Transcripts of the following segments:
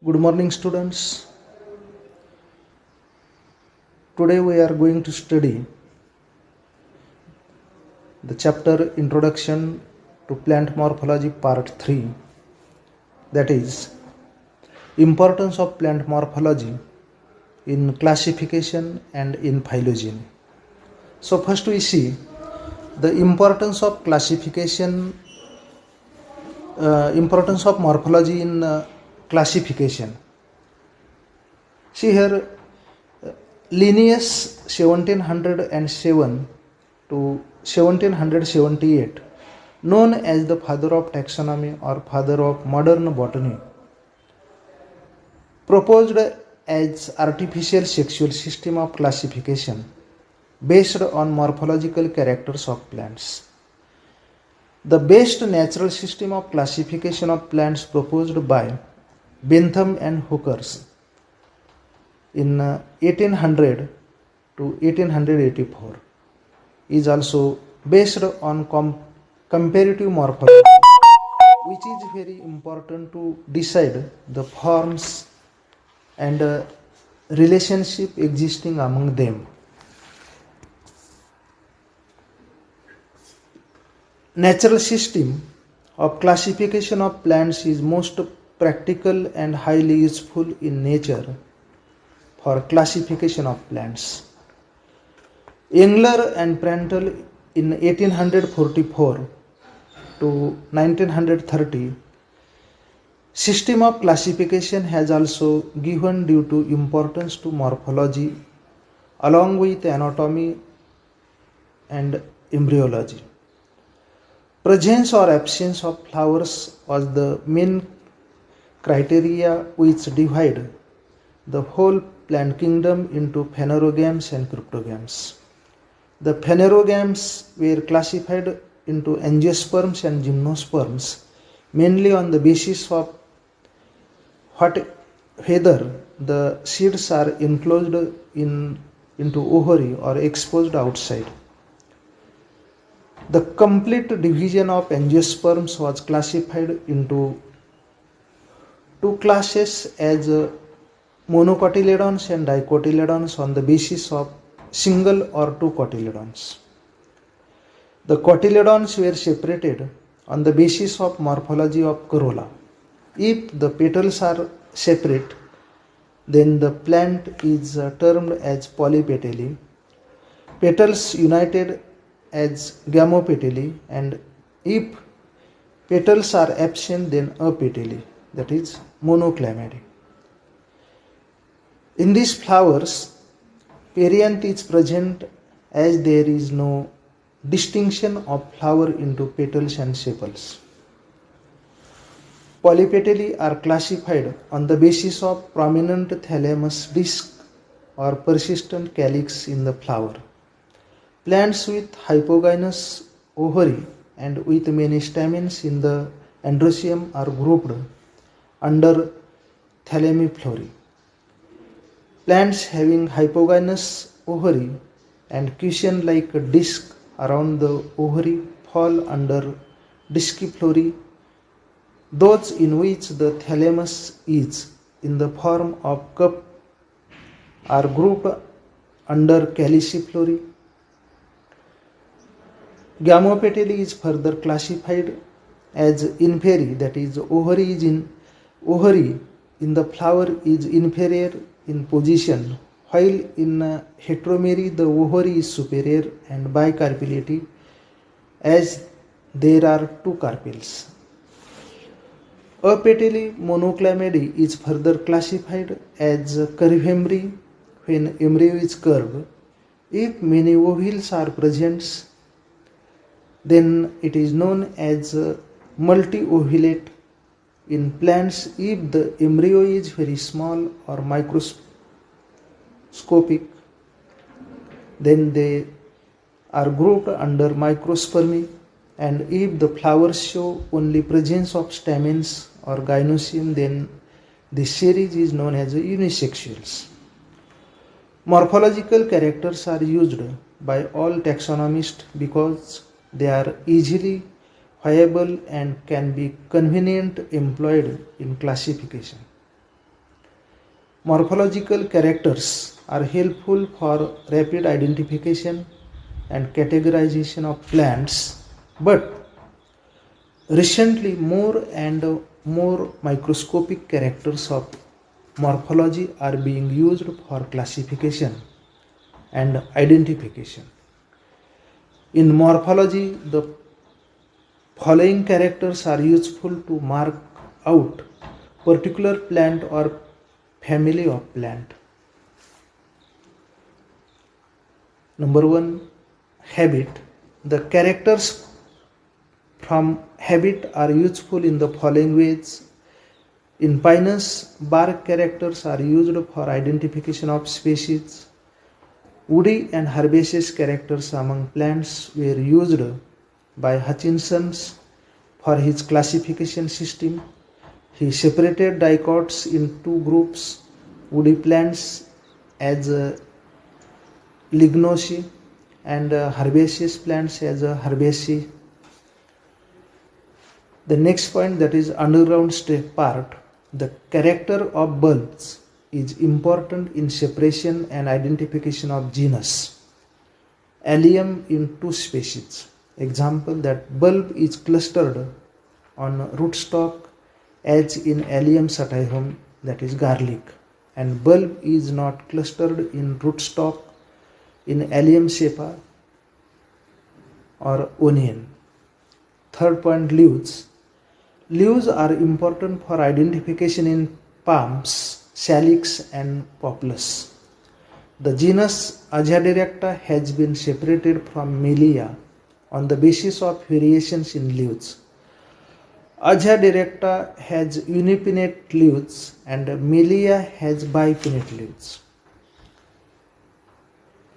Good morning, students. Today we are going to study the chapter Introduction to Plant Morphology Part 3, that is, Importance of Plant Morphology in Classification and in Phylogeny. So first we see the importance of classification, importance of morphology in classification. See here, Linnaeus 1707 to 1778, known as the father of taxonomy or father of modern botany, proposed as artificial sexual system of classification based on morphological characters of plants. The best natural system of classification of plants proposed by Bentham and Hooker in 1800 to 1884 is also based on comparative morphology, which is very important to decide the forms and relationship existing among them. Natural system of classification of plants is most practical and highly useful in nature for classification of plants. Engler and Prandtl in 1844 to 1930 system of classification has also given due to importance to morphology along with anatomy and embryology. Presence or absence of flowers was the main criteria which divide the whole plant kingdom into phanerogams and cryptogams. The phanerogams were classified into angiosperms and gymnosperms mainly on the basis of whether the seeds are enclosed into ovary or exposed outside. The complete division of angiosperms was classified into two classes as monocotyledons and dicotyledons on the basis of single or two cotyledons. The cotyledons were separated on the basis of morphology of corolla. If the petals are separate, then the plant is termed as polypetally, petals united as gamopetally, and if petals are absent, then apetally, that is monoclamidy. In these flowers, perianth is present as there is no distinction of flower into petals and sepals. Polypetally are classified on the basis of prominent thalamus disc or persistent calyx in the flower. Plants with hypogynous ovary and with many stamens in the androecium are grouped under thalamiflory. Plants having hypogynous ovary and cushion-like disc around the ovary fall under disciplory. Those in which the thalamus is in the form of cup are grouped under calyciflory. Gamopetally is further classified as inferi, that is ovary in the flower is inferior in position, while in heteromery the ovary is superior, and bicarpellity as there are two carpels. Apetally monoclamidy is further classified as curvemry when embryo is curved. If many ovules are present, then it is known as multi-ovulate. In plants, if the embryo is very small or microscopic, then they are grouped under microspermy, and if the flowers show only presence of stamens or gynoecium, then this series is known as unisexuals. Morphological characters are used by all taxonomists because they are easily viable and can be convenient employed in classification. Morphological characters are helpful for rapid identification and categorization of plants, but recently more and more microscopic characters of morphology are being used for classification and identification. In morphology, the following characters are useful to mark out particular plant or family of plant. Number 1, habit. The characters from habit are useful in the following ways. In Pinus, bark characters are used for identification of species. Woody and herbaceous characters among plants were used by Hutchinson for his classification system. He separated dicots in two groups, woody plants as lignosae and herbaceous plants as herbaceae. The next point, that is underground part. The character of bulbs is important in separation and identification of genus. Allium in two species. Example, that bulb is clustered on rootstock as in Allium sativum, that is garlic, and bulb is not clustered in rootstock in Allium cepa or onion. Third point, leaves. Leaves are important for identification in palms, salix and poplars. The genus Azadirachta has been separated from Melia on the basis of variations in leaves. Azadirachta has unipinnate leaves and Melia has bipinnate leaves.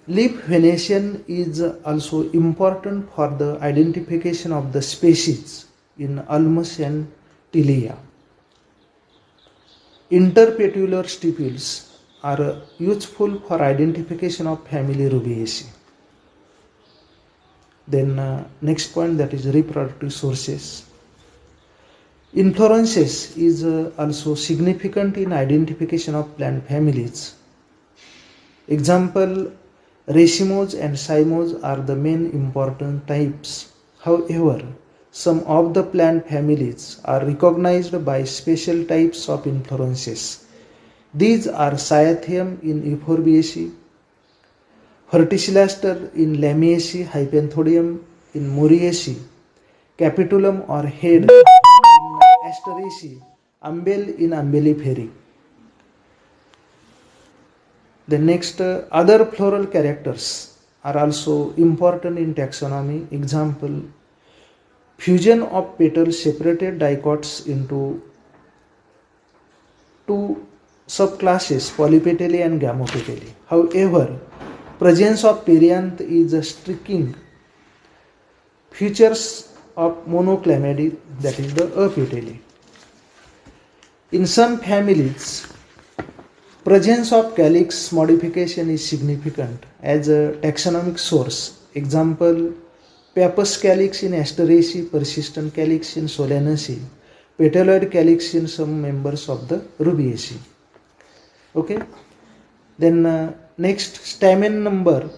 Leaf venation is also important for the identification of the species in Ulmus and Tilia. Interpetular stipules are useful for identification of family Rubiaceae. Then next point, that is reproductive sources. Inflorescence is also significant in identification of plant families. Example, racemose and cymose are the main important types. However, some of the plant families are recognized by special types of inflorescences. These are Cyathium in Euphorbiaceae, Verticillaster in Lamiaceae, Hypanthodium in Muriaceae, Capitulum or head in Asteraceae, Umbel in Umbelliferae. The next, other floral characters are also important in taxonomy. Example, fusion of petals separated dicots into two subclasses, polypetalae and gamopetalae. However, presence of perianth is striking features of monoclamidae, that is the apetalae. In some families, presence of calyx modification is significant as a taxonomic source. Example, Pappus calyx in Asteraceae, persistent calyx in Solanaceae, petaloid calyx in some members of the Rubiaceae. Okay. Then next, stamen number,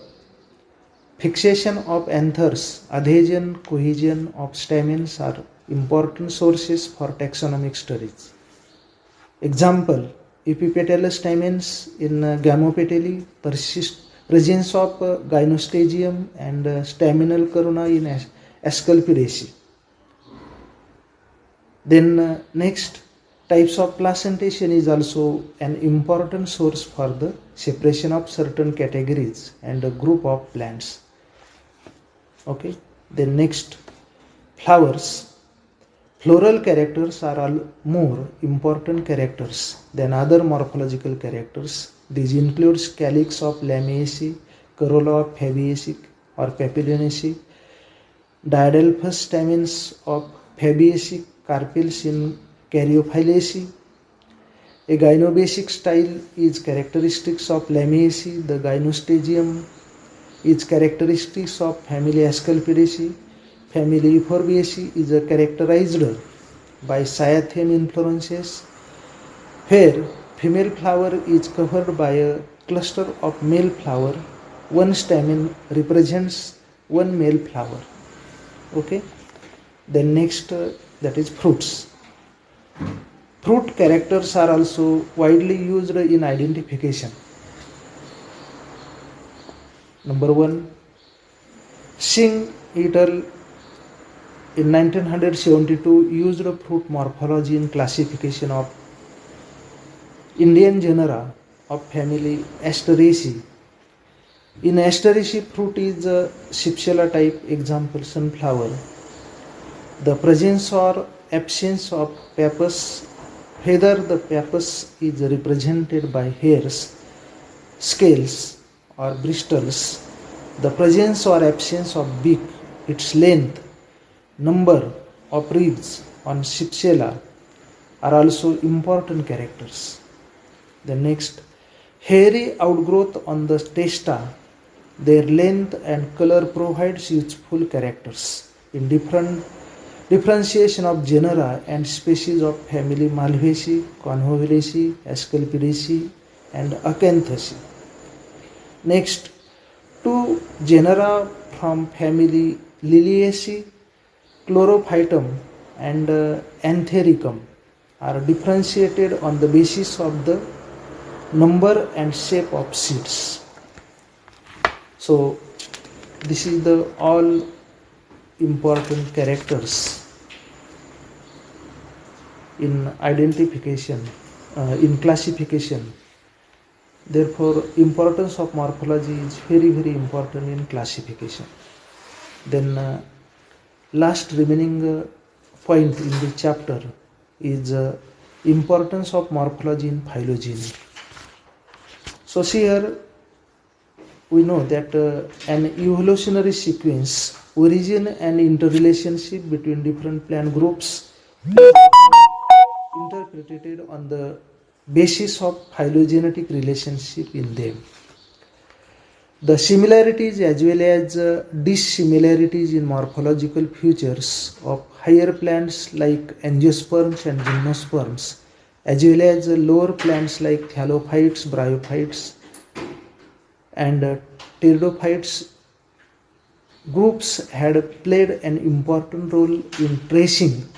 fixation of anthers, adhesion, cohesion of stamens are important sources for taxonomic studies. Example, epipetalous stamens in Gamopetalae, presence of gynostagium and staminal corona in Asclepiadaceae. Then next, types of placentation is also an important source for the separation of certain categories and a group of plants. Okay. Then next, flowers. Floral characters are all more important characters than other morphological characters. These includes calyx of Lamiaceae, corolla of Fabaceae or Papilionaceae, diadelphous stamens of Fabaceae, carpels in Caryophyllaceae. A gynobasic style is characteristics of Lamiaceae. The gynostagium is characteristics of family Asclepiadaceae. Family Euphorbiaceae is characterized by Cyathium inflorescences, where female flower is covered by a cluster of male flower. One stamen represents one male flower. Okay. Then next, that is fruits. Fruit characters are also widely used in identification. Number 1, Singh et al. In 1972 used fruit morphology in classification of Indian genera of family Asteraceae. In Asteraceae, fruit is a Shipsella type, example sunflower. The presence or absence of pappus, whether the pappus is represented by hairs, scales or bristles, the presence or absence of beak, its length, number of ribs on Shipsella are also important characters. The next, hairy outgrowth on the testa, their length and color provides useful characters in differentiation of genera and species of family Malvaceae, Convolvulaceae, Asclepiadaceae and Acanthaceae. Next, 2 genera from family Liliaceae, Chlorophytum and Anthericum are differentiated on the basis of the number and shape of seeds. So this is the all important characters in identification, in classification. Therefore, importance of morphology is very, very important in classification. Then last remaining point in the chapter is importance of morphology in phylogeny. So see here, we know that an evolutionary sequence, origin and interrelationship between different plant groups interpreted on the basis of phylogenetic relationship in them. The similarities as well as dissimilarities in morphological features of higher plants like angiosperms and gymnosperms, as well as lower plants like thallophytes, bryophytes and pteridophytes groups had played an important role in tracing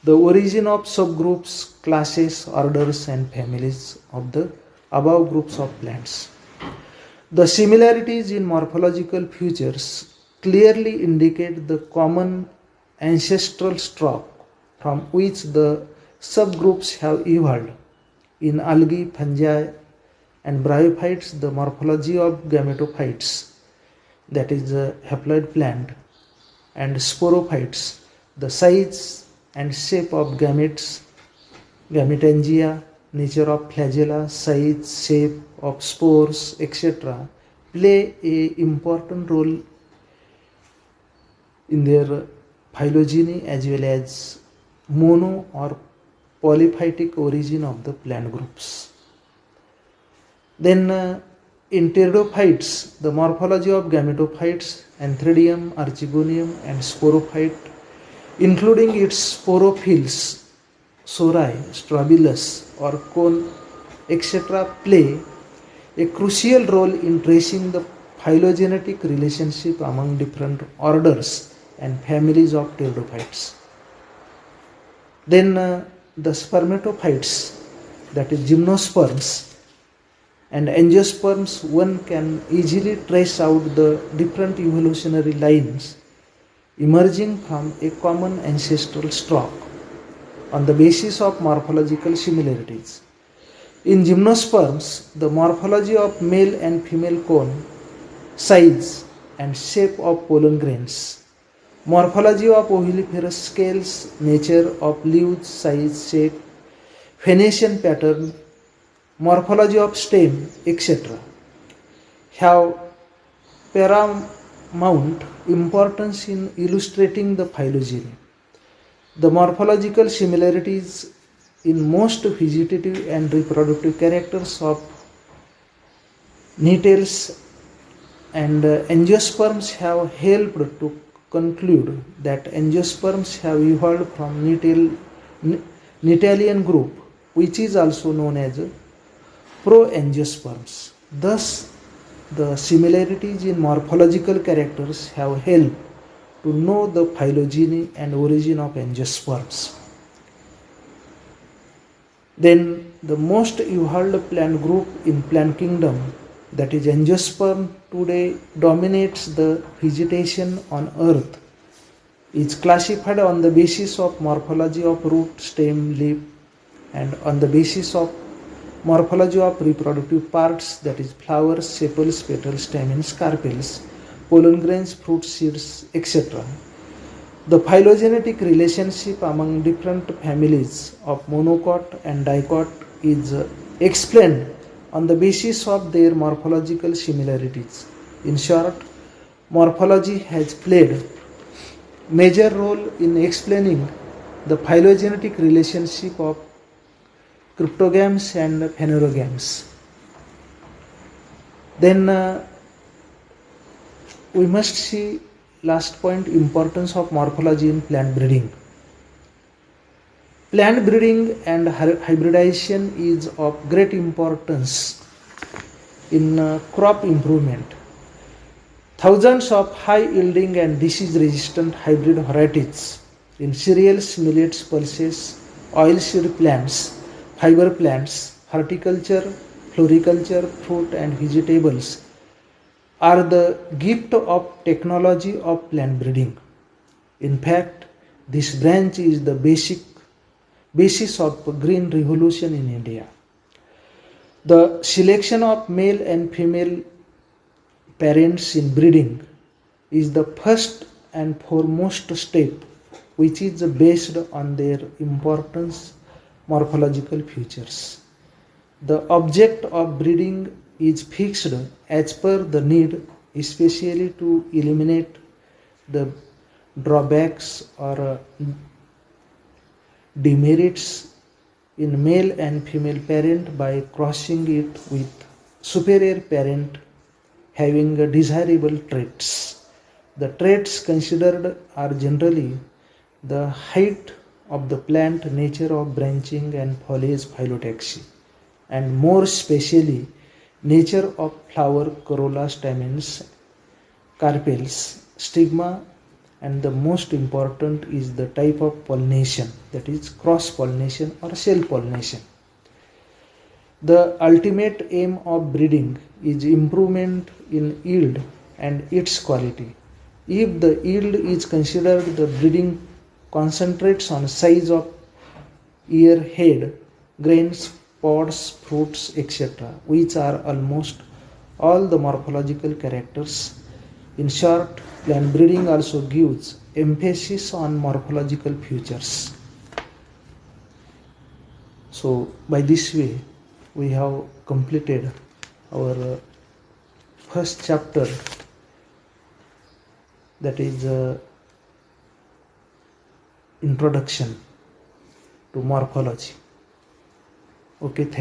the origin of subgroups, classes, orders and families of the above groups of plants. The similarities in morphological features clearly indicate the common ancestral stock from which the subgroups have evolved. In algae, fungi and bryophytes, the morphology of gametophytes, that is the haploid plant, and sporophytes, the size and shape of gametes, gametangia, nature of flagella, size, shape of spores, etc., play a important role in their phylogeny as well as mono or polyphytic origin of the plant groups. Then in pteridophytes, the morphology of gametophytes, Anthridium, Archegonium and sporophyte, including its sporophylls, sori, strobilus or cone, etc., play a crucial role in tracing the phylogenetic relationship among different orders and families of pteridophytes. Then the spermatophytes, that is gymnosperms and angiosperms, one can easily trace out the different evolutionary lines emerging from a common ancestral stock on the basis of morphological similarities. In gymnosperms, the morphology of male and female cone, size and shape of pollen grains, morphology of oviviparous scales, nature of leaves, size, shape, venation pattern, morphology of stem, etc., have paramount importance in illustrating the phylogeny. The morphological similarities in most vegetative and reproductive characters of nettles and angiosperms have helped to conclude that angiosperms have evolved from Nettalian group, which is also known as proangiosperms. Thus, the similarities in morphological characters have helped to know the phylogeny and origin of angiosperms. Then the most evolved plant group in plant kingdom, that is angiosperm, today dominates the vegetation on earth, is classified on the basis of morphology of root, stem, leaf, and on the basis of morphology of reproductive parts, that is flowers, sepals, petals, stamens, carpels, pollen grains, fruit, seeds, etc. The phylogenetic relationship among different families of monocot and dicot is explained on the basis of their morphological similarities. In short, morphology has played major role in explaining the phylogenetic relationship of cryptogams and phanerogams. Then we must see last point, importance of morphology in plant breeding. Plant breeding and hybridization is of great importance in crop improvement. Thousands of high yielding and disease resistant hybrid varieties in cereals, millets, pulses, oilseed plants, fiber plants, horticulture, floriculture, fruit and vegetables are the gift of technology of plant breeding. In fact, this branch is the basis of green revolution in India. The selection of male and female parents in breeding is the first and foremost step, which is based on their importance morphological features. The object of breeding is fixed as per the need, especially to eliminate the drawbacks or demerits in male and female parent by crossing it with superior parent having desirable traits. The traits considered are generally the height of the plant, nature of branching and foliage phyllotaxy, and more specially nature of flower, corolla, stamens, carpels, stigma, and the most important is the type of pollination, that is cross pollination or self pollination. The ultimate aim of breeding is improvement in yield and its quality. If the yield is considered, the breeding concentrates on size of ear, head, grains, pods, fruits, etc., which are almost all the morphological characters. In short, plant breeding also gives emphasis on morphological features. So, by this way, we have completed our first chapter, that is introduction to morphology. Okay, thank you.